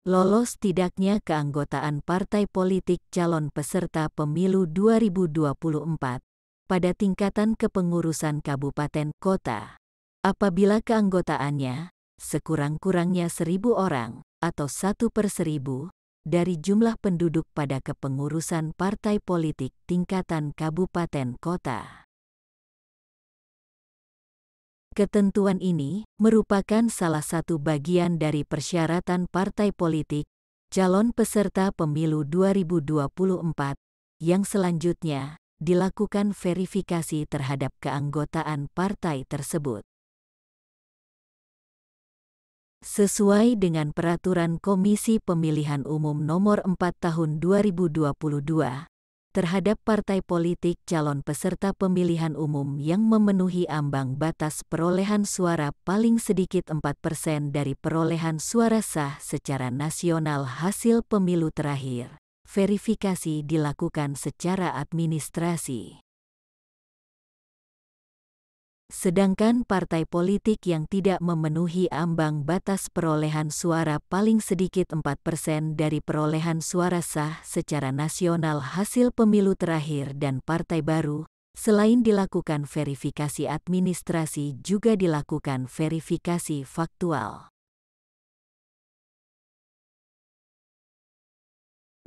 lolos tidaknya keanggotaan partai politik calon peserta pemilu 2024 pada tingkatan kepengurusan kabupaten kota. Apabila keanggotaannya sekurang-kurangnya 1.000 orang atau 1/1000 dari jumlah penduduk pada kepengurusan partai politik tingkatan kabupaten kota. Ketentuan ini merupakan salah satu bagian dari persyaratan partai politik calon peserta pemilu 2024 yang selanjutnya dilakukan verifikasi terhadap keanggotaan partai tersebut. Sesuai dengan Peraturan Komisi Pemilihan Umum Nomor 4 Tahun 2022, terhadap partai politik calon peserta pemilihan umum yang memenuhi ambang batas perolehan suara paling sedikit 4% dari perolehan suara sah secara nasional hasil pemilu terakhir, verifikasi dilakukan secara administrasi. Sedangkan partai politik yang tidak memenuhi ambang batas perolehan suara paling sedikit 4% dari perolehan suara sah secara nasional hasil pemilu terakhir dan partai baru, selain dilakukan verifikasi administrasi juga dilakukan verifikasi faktual.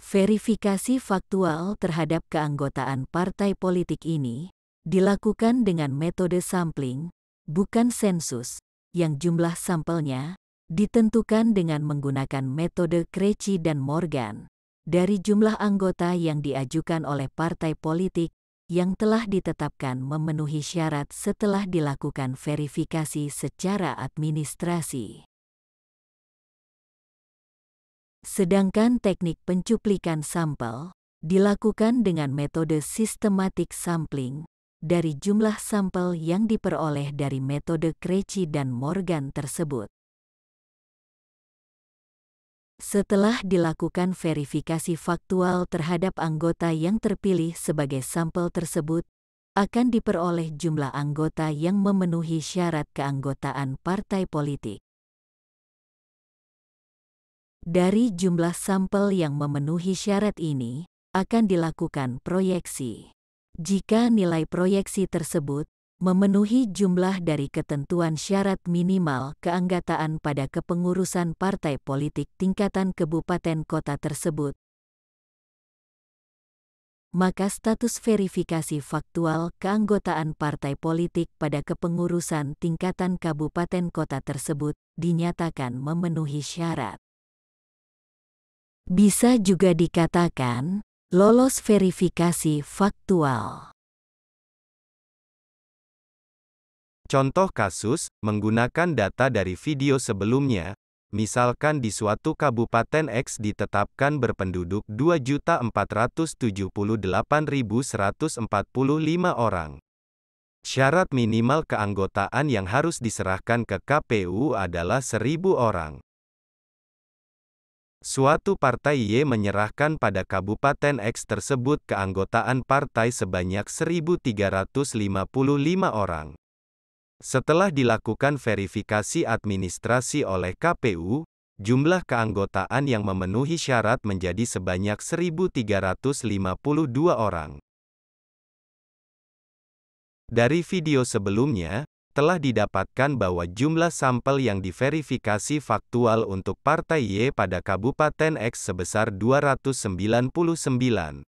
Verifikasi faktual terhadap keanggotaan partai politik ini dilakukan dengan metode sampling, bukan sensus, yang jumlah sampelnya ditentukan dengan menggunakan metode Krejci dan Morgan dari jumlah anggota yang diajukan oleh partai politik yang telah ditetapkan memenuhi syarat setelah dilakukan verifikasi secara administrasi. Sedangkan teknik pencuplikan sampel dilakukan dengan metode systematic sampling dari jumlah sampel yang diperoleh dari metode Krejci dan Morgan tersebut. Setelah dilakukan verifikasi faktual terhadap anggota yang terpilih sebagai sampel tersebut, akan diperoleh jumlah anggota yang memenuhi syarat keanggotaan partai politik. Dari jumlah sampel yang memenuhi syarat ini, akan dilakukan proyeksi. Jika nilai proyeksi tersebut memenuhi jumlah dari ketentuan syarat minimal keanggotaan pada kepengurusan partai politik tingkatan kabupaten kota tersebut, maka status verifikasi faktual keanggotaan partai politik pada kepengurusan tingkatan kabupaten kota tersebut dinyatakan memenuhi syarat. Bisa juga dikatakan lolos verifikasi faktual. Contoh kasus, menggunakan data dari video sebelumnya, misalkan di suatu Kabupaten X ditetapkan berpenduduk 2.478.145 orang. Syarat minimal keanggotaan yang harus diserahkan ke KPU adalah 1.000 orang. Suatu partai Y menyerahkan pada Kabupaten X tersebut keanggotaan partai sebanyak 1.355 orang. Setelah dilakukan verifikasi administrasi oleh KPU, jumlah keanggotaan yang memenuhi syarat menjadi sebanyak 1.352 orang. Dari video sebelumnya, telah didapatkan bahwa jumlah sampel yang diverifikasi faktual untuk Partai Y pada Kabupaten X sebesar 299.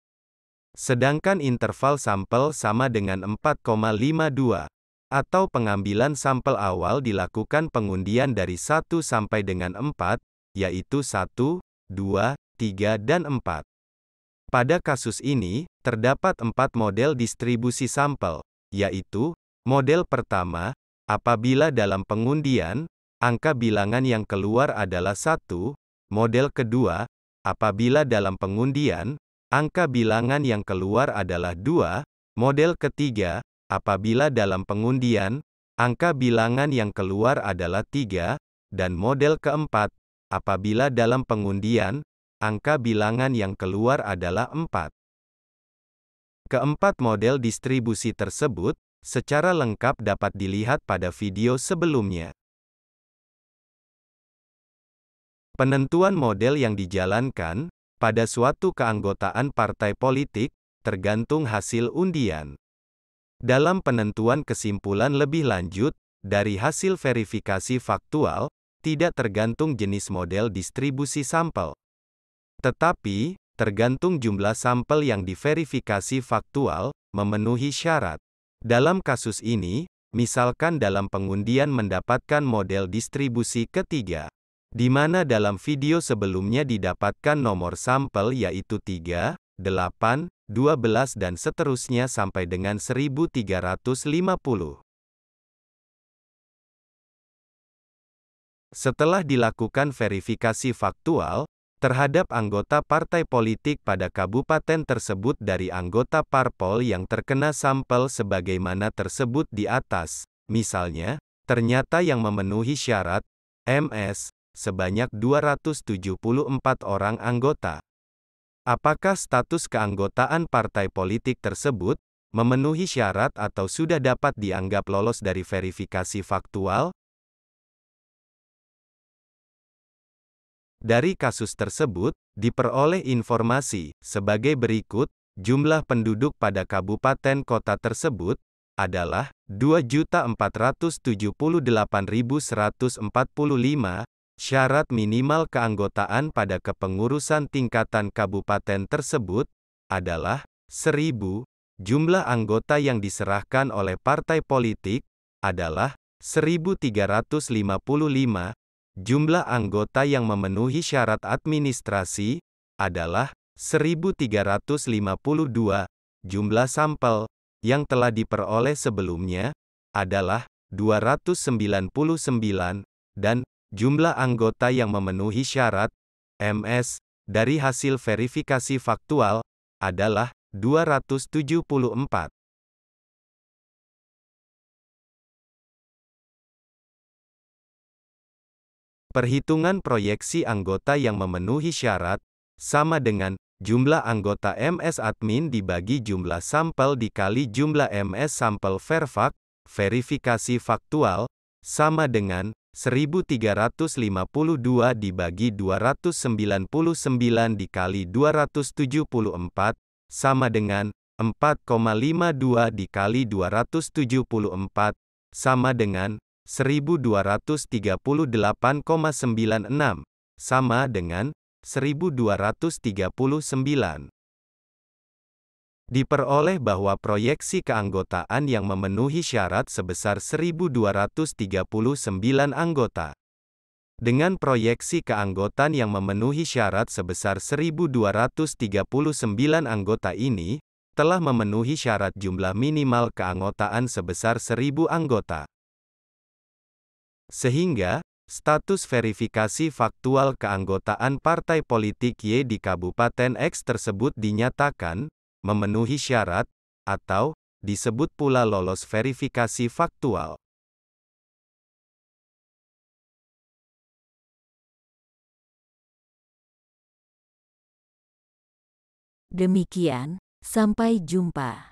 Sedangkan interval sampel sama dengan 4,52. Atau pengambilan sampel awal dilakukan pengundian dari 1 sampai dengan 4, yaitu 1, 2, 3 dan 4. Pada kasus ini, terdapat 4 model distribusi sampel, yaitu model pertama, apabila dalam pengundian, angka bilangan yang keluar adalah 1, model kedua, apabila dalam pengundian, angka bilangan yang keluar adalah 2, model ketiga, apabila dalam pengundian, angka bilangan yang keluar adalah 3, dan model keempat, apabila dalam pengundian, angka bilangan yang keluar adalah 4. Keempat model distribusi tersebut, secara lengkap dapat dilihat pada video sebelumnya. Penentuan model yang dijalankan pada suatu keanggotaan partai politik tergantung hasil undian. Dalam penentuan kesimpulan lebih lanjut dari hasil verifikasi faktual, tidak tergantung jenis model distribusi sampel, tetapi tergantung jumlah sampel yang diverifikasi faktual memenuhi syarat. Dalam kasus ini, misalkan dalam pengundian mendapatkan model distribusi ketiga, di mana dalam video sebelumnya didapatkan nomor sampel yaitu 3, 8, 12 dan seterusnya sampai dengan 1350. Setelah dilakukan verifikasi faktual terhadap anggota partai politik pada kabupaten tersebut dari anggota parpol yang terkena sampel sebagaimana tersebut di atas, misalnya, ternyata yang memenuhi syarat MS sebanyak 274 orang anggota. Apakah status keanggotaan partai politik tersebut memenuhi syarat atau sudah dapat dianggap lolos dari verifikasi faktual? Dari kasus tersebut, diperoleh informasi sebagai berikut: jumlah penduduk pada kabupaten kota tersebut adalah 2.478.145. Syarat minimal keanggotaan pada kepengurusan tingkatan kabupaten tersebut adalah 1.000. Jumlah anggota yang diserahkan oleh partai politik adalah 1.355. Jumlah anggota yang memenuhi syarat administrasi adalah 1.352. Jumlah sampel yang telah diperoleh sebelumnya adalah 299 dan jumlah anggota yang memenuhi syarat MS dari hasil verifikasi faktual adalah 274. Perhitungan proyeksi anggota yang memenuhi syarat sama dengan jumlah anggota MS admin dibagi jumlah sampel dikali jumlah MS sampel verfak, verifikasi faktual, sama dengan 1352 dibagi 299 dikali 274, sama dengan 4,52 dikali 274, sama dengan 1238,96, sama dengan 1239. Diperoleh bahwa proyeksi keanggotaan yang memenuhi syarat sebesar 1239 anggota. Dengan proyeksi keanggotaan yang memenuhi syarat sebesar 1239 anggota ini, telah memenuhi syarat jumlah minimal keanggotaan sebesar 1.000 anggota. Sehingga, status verifikasi faktual keanggotaan partai politik Y di Kabupaten X tersebut dinyatakan memenuhi syarat, atau disebut pula lolos verifikasi faktual. Demikian, sampai jumpa.